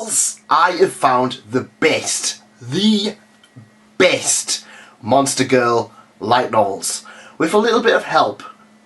girls, I have found the best Monster Girl light novels with a little bit of help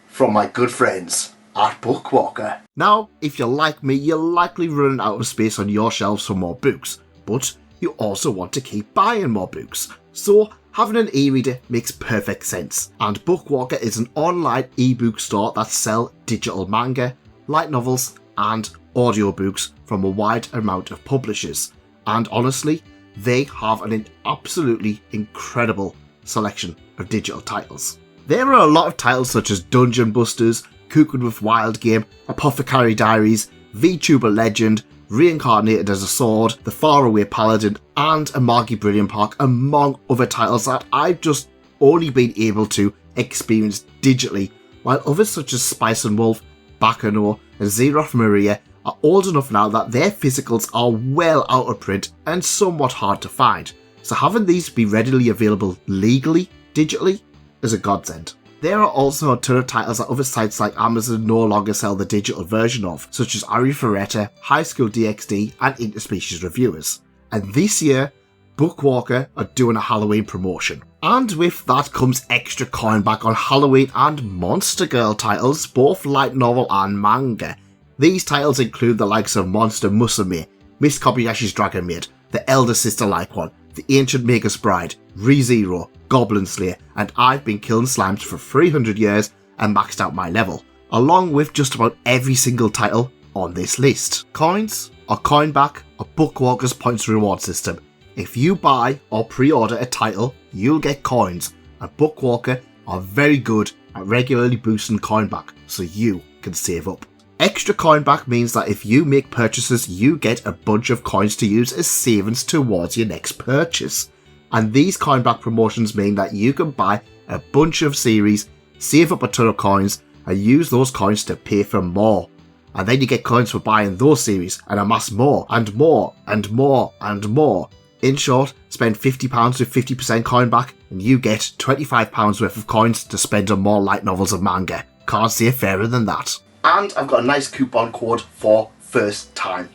from my good friends at Bookwalker. Now, if you're like me, you're likely running out of space on your shelves for more books, but you also want to keep buying more books. So having an e-reader makes perfect sense, and Bookwalker is an online ebook store that sells digital manga, light novels and audiobooks from a wide amount of publishers. And honestly, they have an absolutely incredible selection of digital titles. There are a lot of titles such as Dungeon Busters, Cooking with Wild Game, Apothecary Diaries, VTuber Legend, Reincarnated as a Sword, The Faraway Paladin, and Amagi Brilliant Park, among other titles that I've just only been able to experience digitally, while others such as Spice and Wolf, Bakano, and Zeroth Maria are old enough now that their physicals are well out of print and somewhat hard to find, so having these be readily available legally, digitally, is a godsend. There are also a ton of titles that other sites like Amazon no longer sell the digital version of, such as Arifareta, Highschool DxD, and Interspecies Reviewers. And this year, Bookwalker are doing a Halloween promotion. And with that comes extra coin back on Halloween and Monster Girl titles, both light novel and manga. These titles include the likes of Monster Musume, Miss Kobayashi's Dragon Maid, The Elder Sister Like One, The Ancient Magus Bride, ReZero, Goblin Slayer, and I've been killing slimes for 300 years and maxed out my level, along with just about every single title on this list. Coins or coin back or Bookwalker's points reward system. If you buy or pre-order a title, you'll get coins, and Bookwalker are very good at regularly boosting coin back so you can save up. Extra coin back means that if you make purchases, you get a bunch of coins to use as savings towards your next purchase. And these coin back promotions mean that you can buy a bunch of series, save up a ton of coins, and use those coins to pay for more. And then you get coins for buying those series and amass more and more and more and more. In short, spend £50 with 50% coin back and you get £25 worth of coins to spend on more light novels and manga. Can't say fairer than that. And I've got a nice coupon code for first time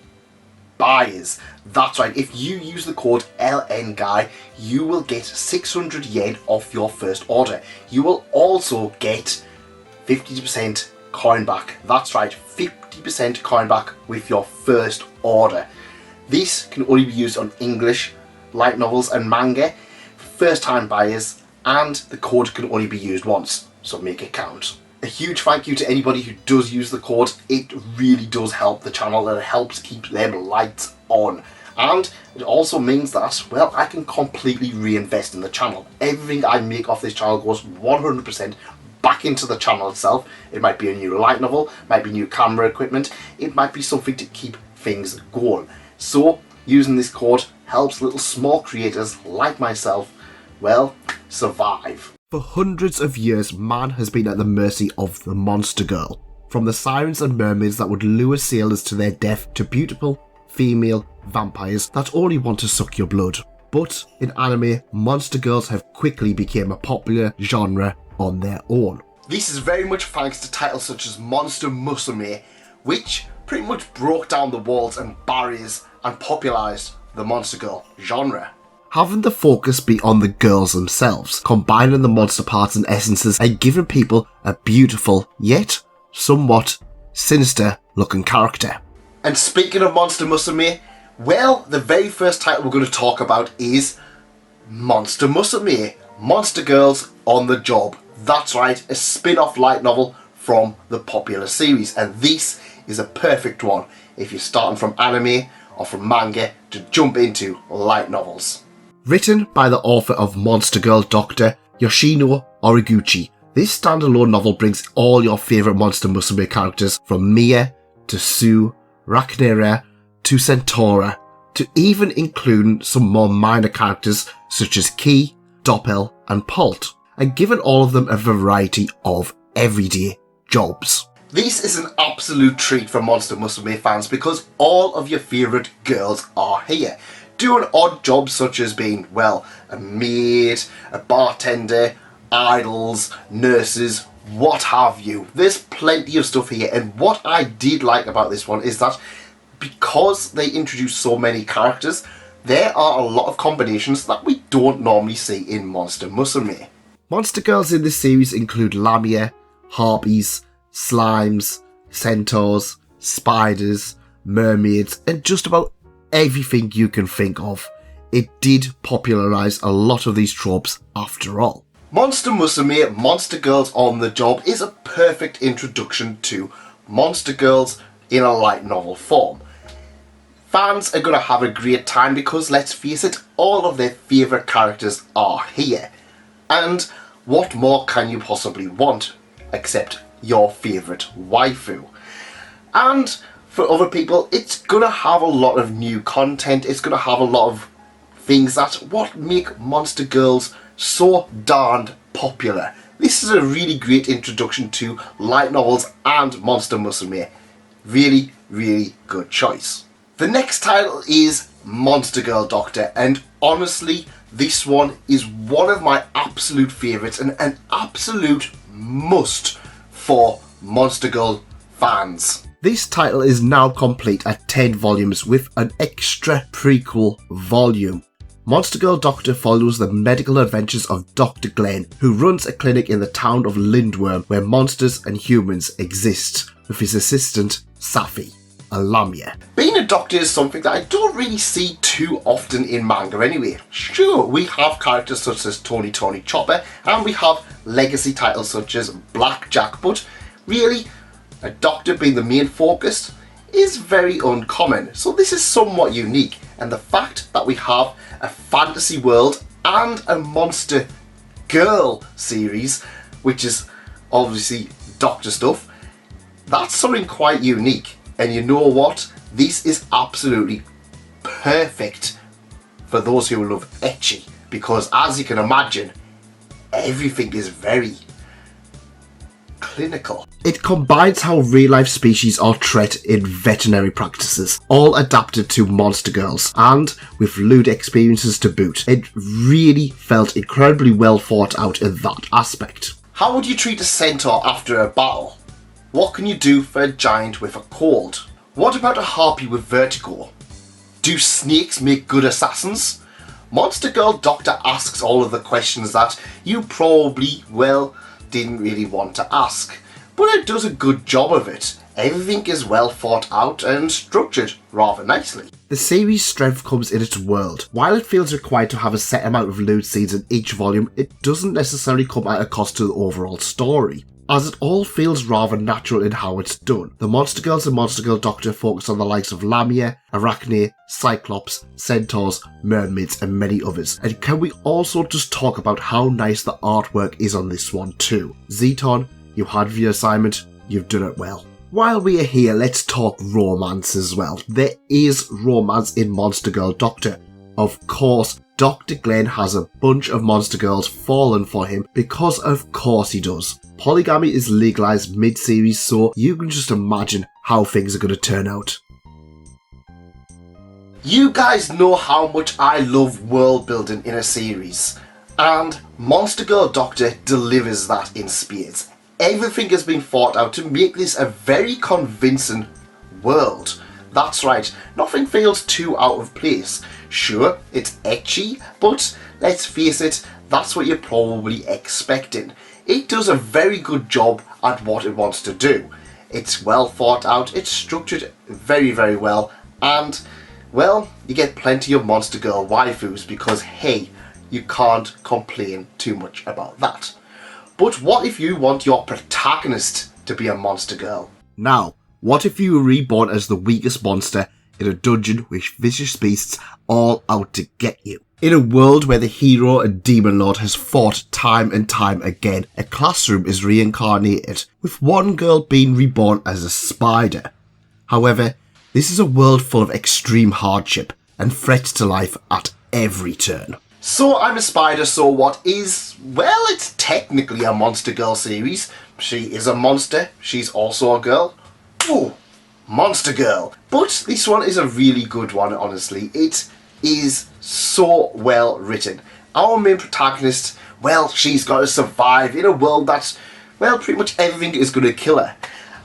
buyers. That's right, if you use the code lnguy, you will get 600 yen off your first order. You will also get 50% coin back. That's right, 50% coin back with your first order. This can only be used on English light novels and manga for first time buyers, and the code can only be used once, so make it count. A huge thank you to anybody who does use the code. It really does help the channel and it helps keep them lights on. And it also means that, well, I can completely reinvest in the channel. Everything I make off this channel goes 100% back into the channel itself. It might be a new light novel, might be new camera equipment, it might be something to keep things going. So using this code helps little small creators like myself, well, survive. For hundreds of years, man has been at the mercy of the Monster Girl. From the sirens and mermaids that would lure sailors to their death to beautiful female vampires that only want to suck your blood. But in anime, Monster Girls have quickly become a popular genre on their own. This is very much thanks to titles such as Monster Musume, which pretty much broke down the walls and barriers and popularised the Monster Girl genre. Having the focus be on the girls themselves, combining the monster parts and essences and giving people a beautiful, yet somewhat sinister looking character. And speaking of Monster Musume, well, the very first title we're going to talk about is Monster Musume, Monster Girls on the Job. That's right, a spin-off light novel from the popular series, and this is a perfect one if you're starting from anime or from manga to jump into light novels. Written by the author of Monster Girl Dr. Yoshino Origuchi, this standalone novel brings all your favourite Monster Musume characters from Mia to Sue, Rhaenyra to Centaura, to even including some more minor characters such as Key, Doppel and Pult, and given all of them a variety of everyday jobs. This is an absolute treat for Monster Musume fans because all of your favourite girls are here, doing odd jobs such as being, well, a maid, a bartender, idols, nurses, what have you. There's plenty of stuff here, and what I did like about this one is that because they introduce so many characters, there are a lot of combinations that we don't normally see in Monster Musume. Monster girls in this series include lamia, harpies, slimes, centaurs, spiders, mermaids, and just about everything you can think of. It did popularise a lot of these tropes after all. Monster Musume, Monster Girls on the Job is a perfect introduction to monster girls in a light novel form. Fans are going to have a great time because, let's face it, all of their favourite characters are here. And what more can you possibly want except your favourite waifu? And for other people, it's going to have a lot of new content, it's going to have a lot of things that what make Monster Girls so darned popular. This is a really great introduction to light novels and Monster Musume. Really, really good choice. The next title is Monster Girl Doctor, and honestly, this one is one of my absolute favourites and an absolute must for Monster Girl fans. This title is now complete at 10 volumes with an extra prequel volume. Monster Girl Doctor follows the medical adventures of Dr. Glenn, who runs a clinic in the town of Lindworm where monsters and humans exist, with his assistant, Safi, a lamia. Being a doctor is something that I don't really see too often in manga anyway. Sure, we have characters such as Tony Chopper, and we have legacy titles such as Blackjack, but really, a doctor being the main focus is very uncommon, so this is somewhat unique, and the fact that we have a fantasy world and a monster girl series, which is obviously doctor stuff, that's something quite unique. And you know what? This is absolutely perfect for those who love ecchi, because as you can imagine, everything is very clinical. It combines how real-life species are treated in veterinary practices, all adapted to monster girls, and with lewd experiences to boot. It really felt incredibly well thought out in that aspect. How would you treat a centaur after a battle? What can you do for a giant with a cold? What about a harpy with vertigo? Do snakes make good assassins? Monster Girl Doctor asks all of the questions that you probably, well, didn't really want to ask, but it does a good job of it. Everything is well thought out and structured rather nicely. The series' strength comes in its world. While it feels required to have a set amount of lewd scenes in each volume, it doesn't necessarily come at a cost to the overall story, as it all feels rather natural in how it's done. The Monster Girls and Monster Girl Doctor focus on the likes of Lamia, Arachne, Cyclops, Centaurs, Mermaids and many others. And can we also just talk about how nice the artwork is on this one too? Zeton, you had your assignment, you've done it well. While we are here, let's talk romance as well. There is romance in Monster Girl Doctor. Of course, Dr. Glenn has a bunch of monster girls fallen for him because of course he does. Polygamy is legalized mid-series, so you can just imagine how things are going to turn out. You guys know how much I love world building in a series, and Monster Girl Doctor delivers that in spades. Everything has been thought out to make this a very convincing world. That's right, nothing feels too out of place. Sure, it's ecchi, but let's face it, that's what you're probably expecting. It does a very good job at what it wants to do. It's well thought out, it's structured very, very well, and, well, you get plenty of Monster Girl waifus because, hey, you can't complain too much about that. But what if you want your protagonist to be a monster girl? Now, what if you were reborn as the weakest monster in a dungeon with vicious beasts all out to get you? In a world where the hero and demon lord has fought time and time again, a classroom is reincarnated, with one girl being reborn as a spider. However, this is a world full of extreme hardship and threats to life at every turn. So I'm a spider, so what is, well, it's technically a Monster Girl series. She is a monster, she's also a girl. Ooh, Monster Girl. But this one is a really good one, honestly. It is so well written. Our main protagonist, well, she's got to survive in a world that, well, pretty much everything is going to kill her.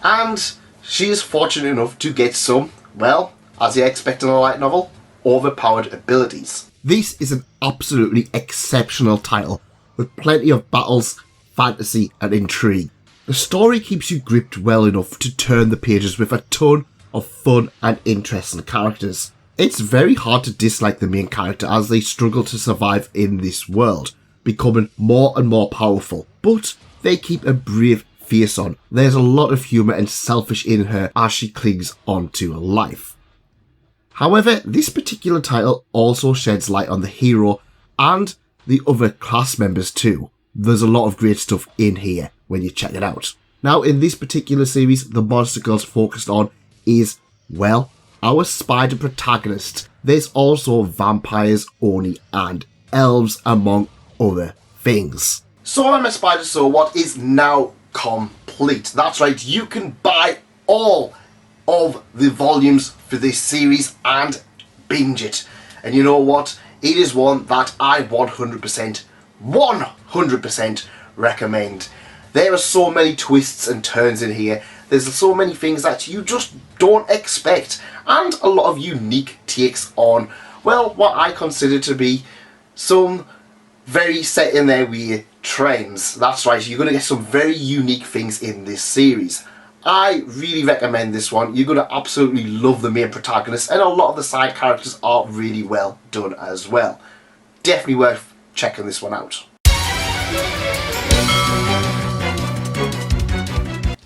And she is fortunate enough to get some, well, as you expect in a light novel, overpowered abilities. This is an absolutely exceptional title, with plenty of battles, fantasy and intrigue. The story keeps you gripped well enough to turn the pages with a ton of fun and interesting characters. It's very hard to dislike the main character as they struggle to survive in this world, becoming more and more powerful, but they keep a brave face on. There's a lot of humour and selfish in her as she clings on to life. However, this particular title also sheds light on the hero and the other class members too. There's a lot of great stuff in here when you check it out. Now, in this particular series, the monster girls focused on is, well, our spider protagonist. There's also vampires, oni and elves among other things. So I'm a Spider So What is now complete. That's right, you can buy all of the volumes for this series and binge it. And you know what? It is one that I 100% recommend. There are so many twists and turns in here. There's so many things that you just don't expect, and a lot of unique takes on, well, what I consider to be some very set in their weird trends. That's right, you're going to get some very unique things in this series. I really recommend this one. You're going to absolutely love the main protagonist, and a lot of the side characters are really well done as well. Definitely worth checking this one out.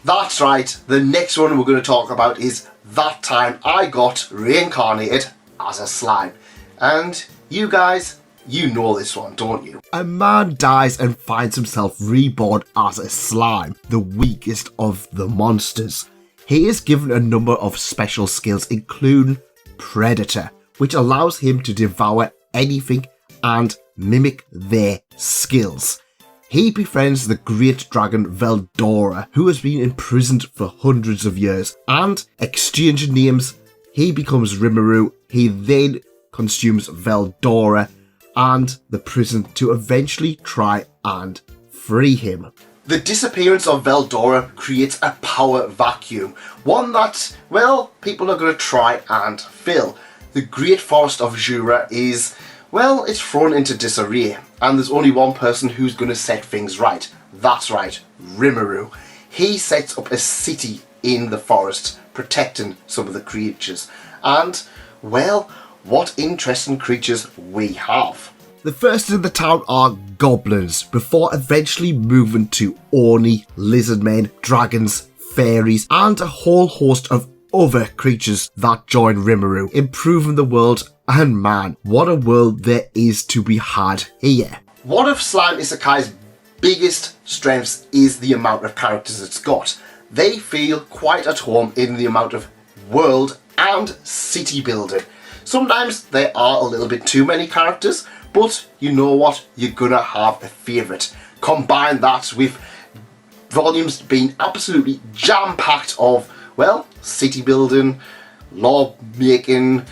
That's right, the next one we're going to talk about is That Time I Got Reincarnated as a Slime. And you guys, you know this one, don't you? A man dies and finds himself reborn as a slime, the weakest of the monsters. He is given a number of special skills, including Predator, which allows him to devour anything and mimic their skills. He befriends the great dragon Veldora, who has been imprisoned for hundreds of years, and exchanging names, he becomes Rimuru. He then consumes Veldora and the prison to eventually try and free him. The disappearance of Veldora creates a power vacuum, one that, well, people are going to try and fill. The Great Forest of Jura is, well, it's thrown into disarray, and there's only one person who's going to set things right. That's right, Rimuru. He sets up a city in the forest, protecting some of the creatures. And, well, what interesting creatures we have. The first in the town are goblins, before eventually moving to Oni, lizardmen, dragons, fairies, and a whole host of other creatures that join Rimuru, improving the world. And man, what a world there is to be had here. One of Slime Isekai's biggest strengths is the amount of characters it's got. They feel quite at home in the amount of world and city building. Sometimes there are a little bit too many characters, but you know what? You're gonna have a favourite. Combine that with volumes being absolutely jam-packed of, well, city building, law making,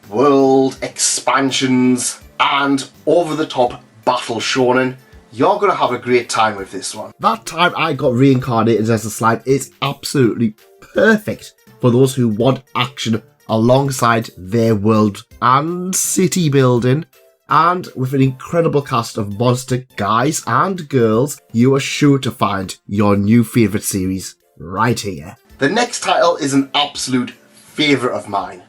world expansions, and over-the-top battle shonen. You're going to have a great time with this one. That Time I Got Reincarnated as a Slime is absolutely perfect for those who want action alongside their world and city building. And with an incredible cast of monster guys and girls, you are sure to find your new favourite series right here. The next title is an absolute favourite of mine.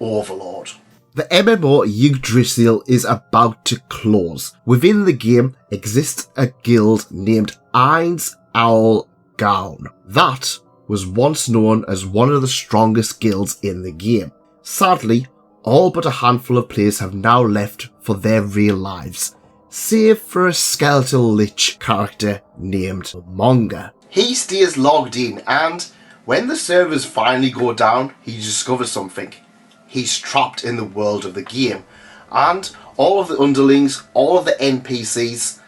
Overlord. The MMO Yggdrasil is about to close. Within the game exists a guild named Eins Owl Gown. That was once known as one of the strongest guilds in the game. Sadly, all but a handful of players have now left for their real lives, save for a skeletal lich character named Monga. He stays logged in, and when the servers finally go down, he discovers something. He's trapped in the world of the game, and all of the underlings, all of the NPCs,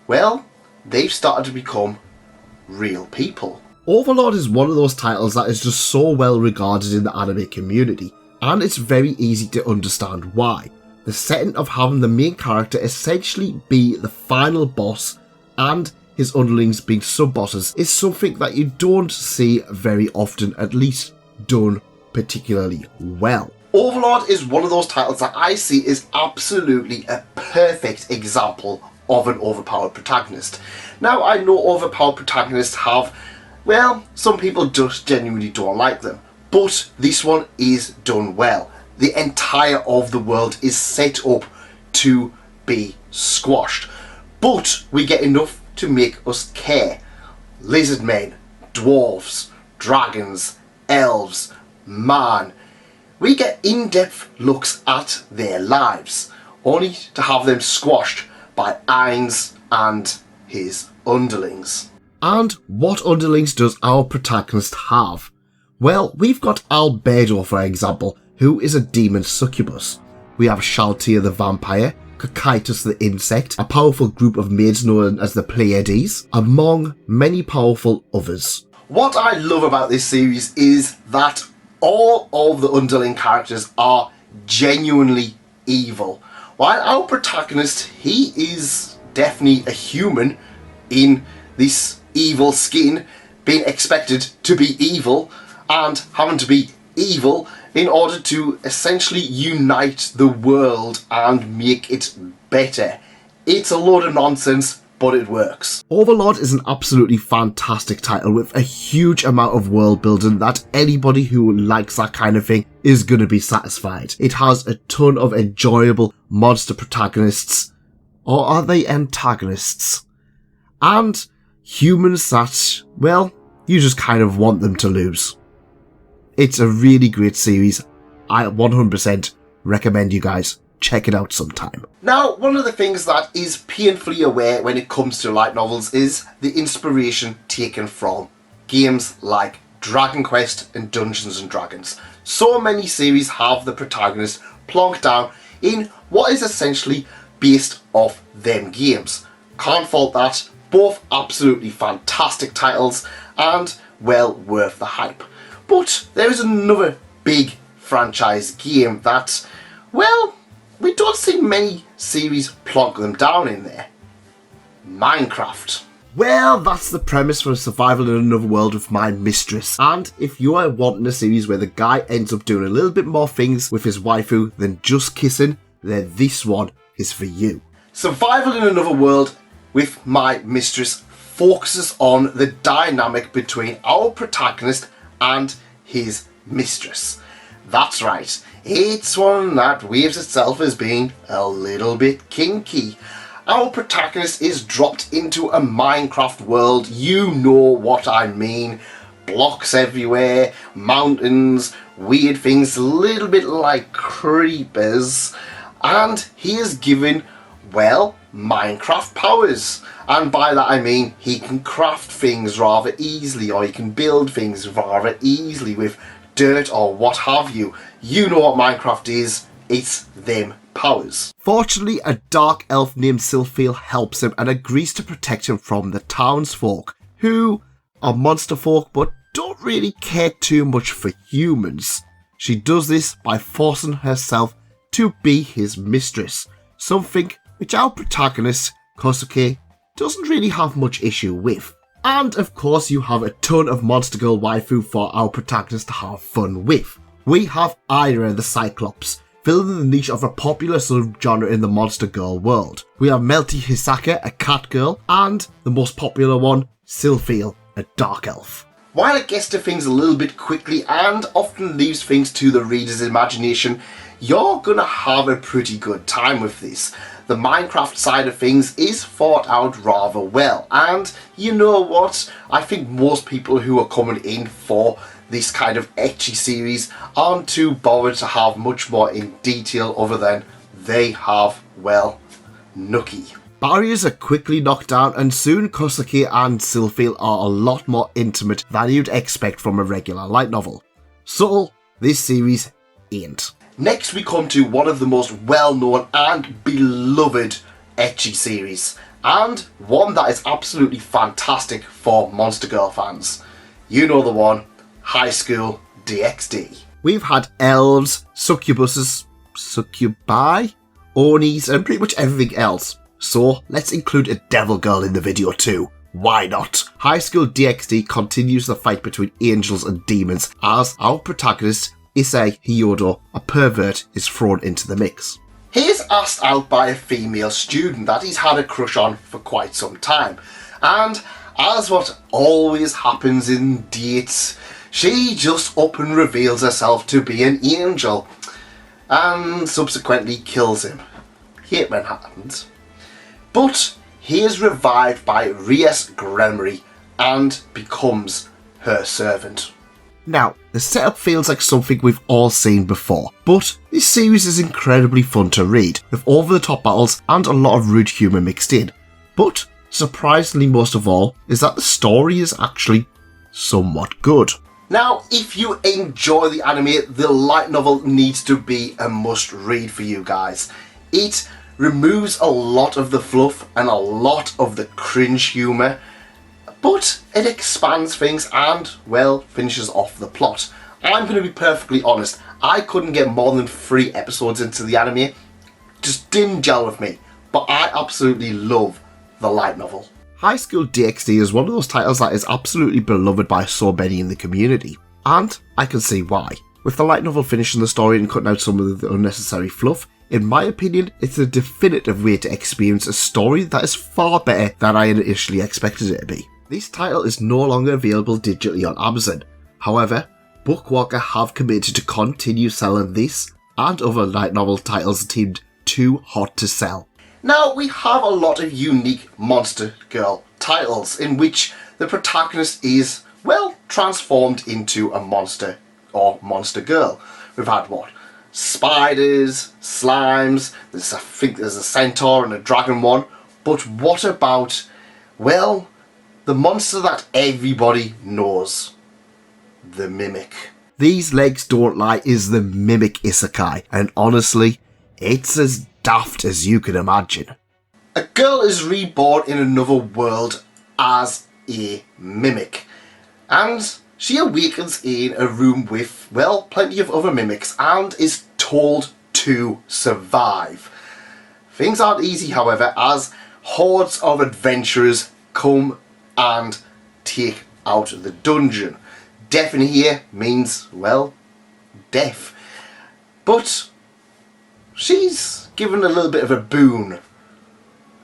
well, they've started to become real people. Overlord is one of those titles that is just so well regarded in the anime community, and it's very easy to understand why. The setting of having the main character essentially be the final boss and his underlings being sub-bosses is something that you don't see very often, at least done particularly well. Overlord is one of those titles that I see is absolutely a perfect example of an overpowered protagonist. Now, I know overpowered protagonists have, well, some people just genuinely don't like them, but this one is done well. The entire of the world is set up to be squashed, but we get enough to make us care. Lizard men, dwarves, dragons, elves, man. We get in-depth looks at their lives, only to have them squashed by Ainz and his underlings. And what underlings does our protagonist have? Well, we've got Albedo, for example, who is a demon succubus. We have Shaltir the vampire, Cocytus the insect, a powerful group of maids known as the Pleiades, among many powerful others. What I love about this series is that all of the underling characters are genuinely evil. While our protagonist, he is definitely a human in this evil skin, being expected to be evil and having to be evil in order to essentially unite the world and make it better. It's a load of nonsense, but it works. Overlord is an absolutely fantastic title with a huge amount of world building that anybody who likes that kind of thing is going to be satisfied. It has a ton of enjoyable monster protagonists, or are they antagonists? And humans that, well, you just kind of want them to lose. It's a really great series. I 100% recommend you guys check it out sometime. Now, one of the things that is painfully aware when it comes to light novels is the inspiration taken from games like Dragon Quest and Dungeons and Dragons. So many series have the protagonist plonked down in what is essentially based off them games. Can't fault that. Both absolutely fantastic titles and well worth the hype. But there is another big franchise game that, well, we don't see many series plonk them down in there. Minecraft. Well, that's the premise for Survival in Another World with my Mistress. And if you are wanting a series where the guy ends up doing a little bit more things with his waifu than just kissing, then this one is for you. Survival in Another World with my Mistress focuses on the dynamic between our protagonist and his mistress. That's right, it's one that waves itself as being a little bit kinky. Our protagonist is dropped into a Minecraft world, you know what I mean. Blocks everywhere, mountains, weird things, a little bit like creepers. And he is given, well, Minecraft powers. And by that I mean he can craft things rather easily, or he can build things rather easily with dirt or what have you. You know what Minecraft is, it's them powers. Fortunately, a dark elf named Sylphiel helps him and agrees to protect him from the townsfolk, who are monster folk but don't really care too much for humans. She does this by forcing herself to be his mistress, something which our protagonist, Kosuke, doesn't really have much issue with. And of course you have a ton of monster girl waifu for our protagonist to have fun with. We have Irina the Cyclops, filling the niche of a popular subgenre in the monster girl world. We have Melty Hisaka, a cat girl, and the most popular one, Sylphiel, a dark elf. While it gets to things a little bit quickly and often leaves things to the reader's imagination, you're gonna have a pretty good time with this. The Minecraft side of things is thought out rather well, and you know what? I think most people who are coming in for this kind of ecchi series aren't too bothered to have much more in detail other than they have, well, nookie. Barriers are quickly knocked down and soon Kosuke and Sylphiel are a lot more intimate than you'd expect from a regular light novel. Subtle, this series ain't. Next we come to one of the most well-known and beloved ecchi series, and one that is absolutely fantastic for Monster Girl fans. You know the one, Highschool DxD. We've had elves, succubuses, succubi, onis, and pretty much everything else. So let's include a devil girl in the video too. Why not? Highschool DxD continues the fight between angels and demons as our protagonist, Issei Hyodo, a pervert, is thrown into the mix. He is asked out by a female student that he's had a crush on for quite some time, and as what always happens in dates, she just up and reveals herself to be an angel, and subsequently kills him. Hate when that happens. But he is revived by Ries Gremory and becomes her servant. Now, the setup feels like something we've all seen before, but this series is incredibly fun to read, with over-the-top battles and a lot of rude humour mixed in. But, surprisingly most of all, is that the story is actually somewhat good. Now, if you enjoy the anime, the light novel needs to be a must-read for you guys. It removes a lot of the fluff and a lot of the cringe humour, but it expands things and, well, finishes off the plot. I'm going to be perfectly honest, I couldn't get more than 3 episodes into the anime. Just didn't gel with me, but I absolutely love the light novel. Highschool DxD is one of those titles that is absolutely beloved by so many in the community, and I can see why. With the light novel finishing the story and cutting out some of the unnecessary fluff, in my opinion, it's a definitive way to experience a story that is far better than I initially expected it to be. This title is no longer available digitally on Amazon. However, Bookwalker have committed to continue selling this and other light novel titles deemed too hot to sell. Now, we have a lot of unique Monster Girl titles in which the protagonist is, well, transformed into a monster or monster girl. We've had what? Spiders, slimes, I think there's a centaur and a dragon one. But what about, well, the monster that everybody knows? The Mimic. These Legs Don't Lie is the Mimic Isekai, and honestly, it's as daft as you can imagine. A girl is reborn in another world as a mimic, and she awakens in a room with, well, plenty of other mimics and is told to survive. Things aren't easy, however, as hordes of adventurers come and take out the dungeon. Death in here means, well, death. But she's given a little bit of a boon.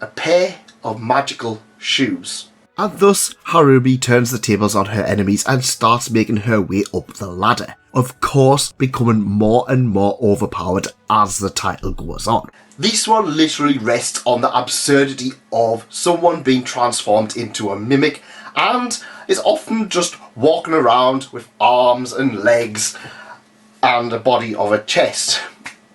A pair of magical shoes. And thus, Harumi turns the tables on her enemies and starts making her way up the ladder, of course becoming more and more overpowered as the title goes on. This one literally rests on the absurdity of someone being transformed into a mimic and is often just walking around with arms and legs and the body of a chest.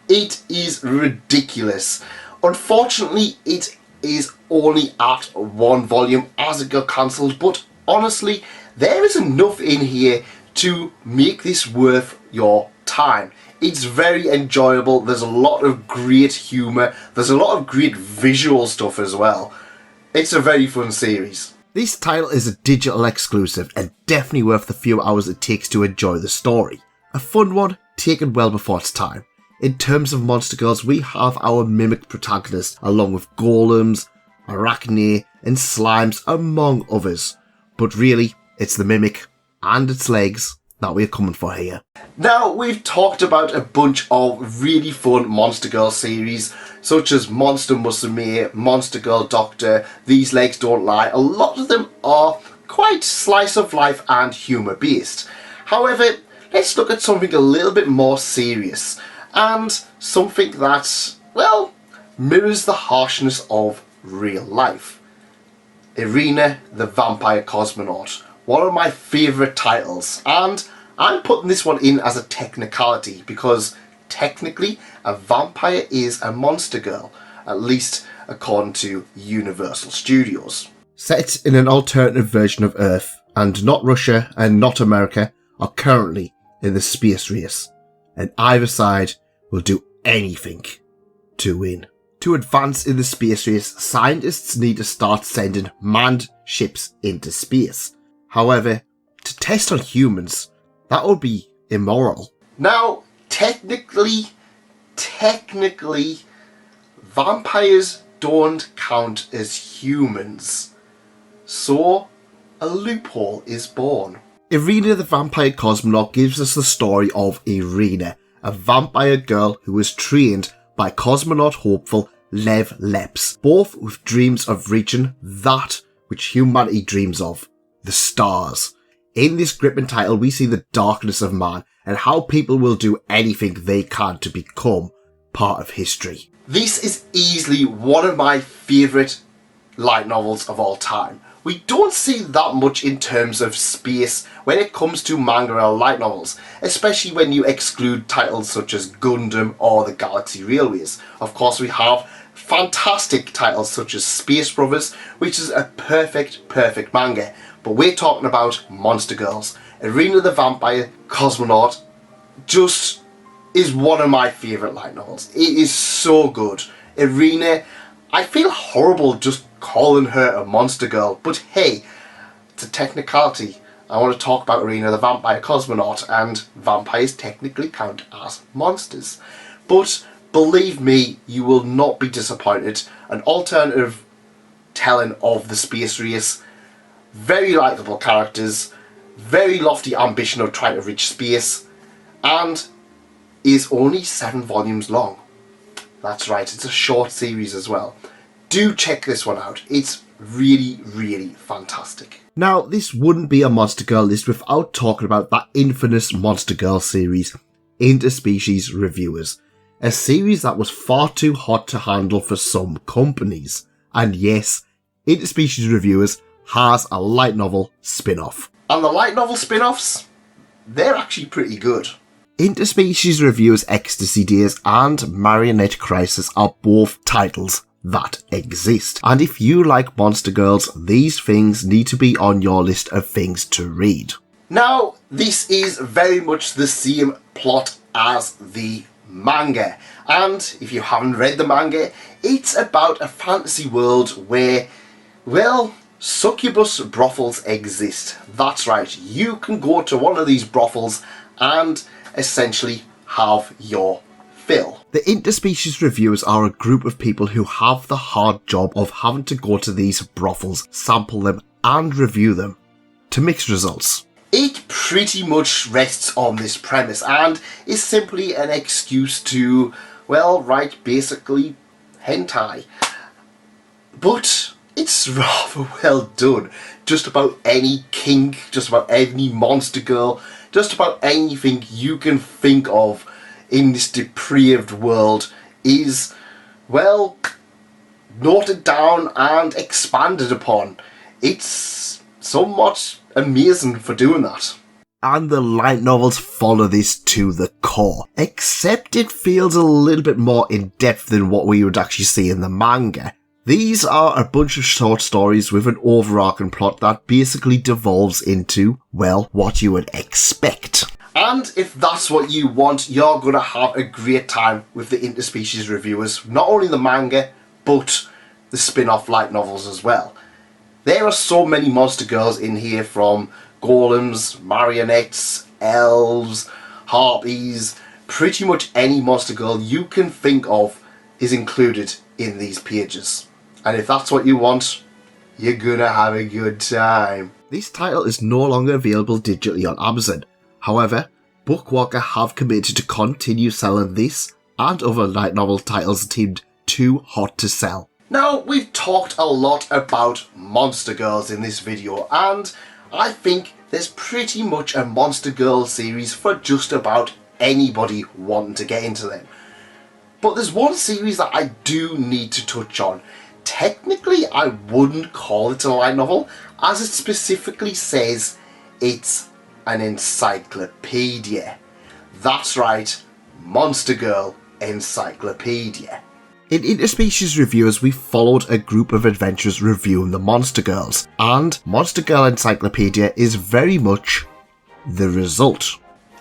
It is ridiculous. Unfortunately, it is only at 1 volume as it got cancelled, but honestly, there is enough in here to make this worth your time. It's very enjoyable, there's a lot of great humour, there's a lot of great visual stuff as well. It's a very fun series. This title is a digital exclusive and definitely worth the few hours it takes to enjoy the story. A fun one, taken well before its time. In terms of Monster Girls, we have our mimic protagonists along with golems, arachne and slimes among others. But really, it's the mimic and its legs that we're coming for here. Now, we've talked about a bunch of really fun Monster Girl series, such as Monster Musume, Monster Girl Doctor, These Legs Don't Lie. A lot of them are quite slice of life and humour based. However, let's look at something a little bit more serious, and something that, well, mirrors the harshness of real life. Irina the Vampire Cosmonaut. One of my favourite titles, and I'm putting this one in as a technicality because technically a vampire is a monster girl, at least according to Universal Studios. Set in an alternative version of Earth, and not Russia and not America are currently in the space race, and either side will do anything to win. To advance in the space race, scientists need to start sending manned ships into space. However, to test on humans, that would be immoral. Now, technically, vampires don't count as humans. So, a loophole is born. Irina the Vampire Cosmonaut gives us the story of Irina, a vampire girl who was trained by cosmonaut hopeful Lev Leps, both with dreams of reaching that which humanity dreams of, the stars. In this gripping title, we see the darkness of man and how people will do anything they can to become part of history. This is easily one of my favourite light novels of all time. We don't see that much in terms of space when it comes to manga or light novels, especially when you exclude titles such as Gundam or the Galaxy Railways. Of course, we have fantastic titles such as Space Brothers, which is a perfect manga. But we're talking about Monster Girls. Irina the Vampire Cosmonaut just is one of my favourite light novels. It is so good. Irina, I feel horrible just calling her a monster girl, but hey, it's a technicality. I want to talk about Irina the Vampire Cosmonaut, and vampires technically count as monsters. But believe me, you will not be disappointed. An alternative telling of the space race. Very likeable characters, very lofty ambition of trying to reach space, and is only 7 volumes long. That's right, it's a short series as well. Do check this one out. It's really fantastic. Now, this wouldn't be a Monster Girl list without talking about that infamous Monster Girl series, Interspecies Reviewers, a series that was far too hot to handle for some companies. And yes, Interspecies Reviewers has a light novel spin-off. And the light novel spin-offs, they're actually pretty good. Interspecies Reviewers Ecstasy Days and Marionette Crisis are both titles that exist. And if you like Monster Girls, these things need to be on your list of things to read. Now, this is very much the same plot as the manga. And if you haven't read the manga, it's about a fantasy world where, well, succubus brothels exist. That's right, you can go to one of these brothels and essentially have your fill. The Interspecies Reviewers are a group of people who have the hard job of having to go to these brothels, sample them and review them to mixed results. It pretty much rests on this premise and is simply an excuse to, well, write basically hentai. But it's rather well done. Just about any kink, just about any monster girl, just about anything you can think of in this depraved world is, well, noted down and expanded upon. It's somewhat amazing for doing that. And the light novels follow this to the core, except it feels a little bit more in depth than what we would actually see in the manga. These are a bunch of short stories with an overarching plot that basically devolves into, well, what you would expect. And if that's what you want, you're going to have a great time with the Interspecies Reviewers. Not only the manga, but the spin-off light novels as well. There are so many monster girls in here, from golems, marionettes, elves, harpies. Pretty much any monster girl you can think of is included in these pages. And if that's what you want, you're gonna have a good time. This title is no longer available digitally on Amazon. However, Bookwalker have committed to continue selling this and other light novel titles deemed too hot to sell. Now, we've talked a lot about monster girls in this video, and I think there's pretty much a monster girl series for just about anybody wanting to get into them. But there's one series that I do need to touch on. Technically, I wouldn't call it a light novel, as it specifically says it's an encyclopedia. That's right, Monster Girl Encyclopedia. In Interspecies Reviewers, we followed a group of adventurers reviewing the Monster Girls, and Monster Girl Encyclopedia is very much the result.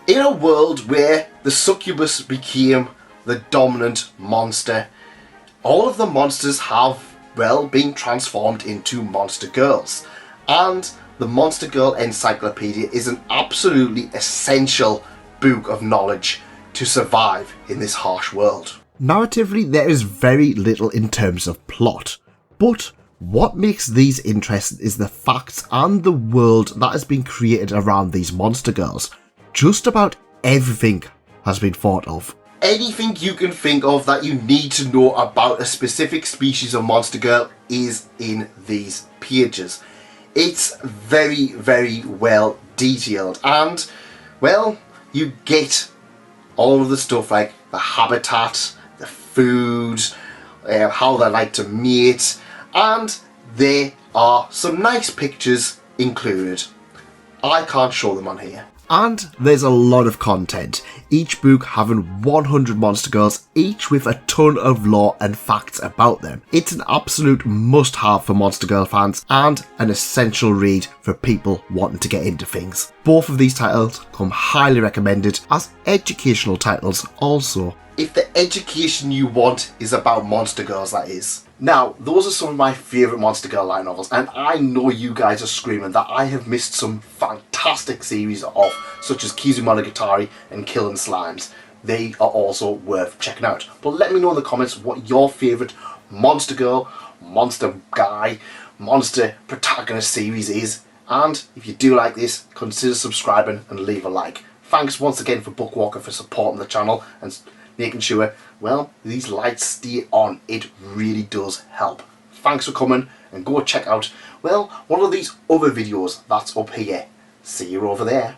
In a world where the succubus became the dominant monster, all of the monsters have, well, been transformed into monster girls. And the Monster Girl Encyclopedia is an absolutely essential book of knowledge to survive in this harsh world. Narratively, there is very little in terms of plot, but What makes these interesting is the facts and the world that has been created around these monster girls. Just about everything has been thought of. Anything you can think of that you need to know about a specific species of monster girl is in these pages. It's very, very well detailed, and, well, you get all of the stuff like the habitat, the food, how they like to mate, and there are some nice pictures included. I can't show them on here. And there's a lot of content, each book having 100 monster girls, each with a ton of lore and facts about them. It's an absolute must-have for monster girl fans and an essential read for people wanting to get into things. Both of these titles come highly recommended as educational titles also. If the education you want is about monster girls, that is. Now, those are some of my favourite monster girl light novels, and I know you guys are screaming that I have missed some fantastic series off, such as Kizumonogatari and Killing Slimes. They are also worth checking out. But let me know in the comments what your favourite monster girl, monster guy, monster protagonist series is, and if you do like this, consider subscribing and leave a like. Thanks once again for Bookwalker for supporting the channel and making sure, well, these lights stay on. It really does help. Thanks for coming, and go check out, well, one of these other videos that's up here. See you over there.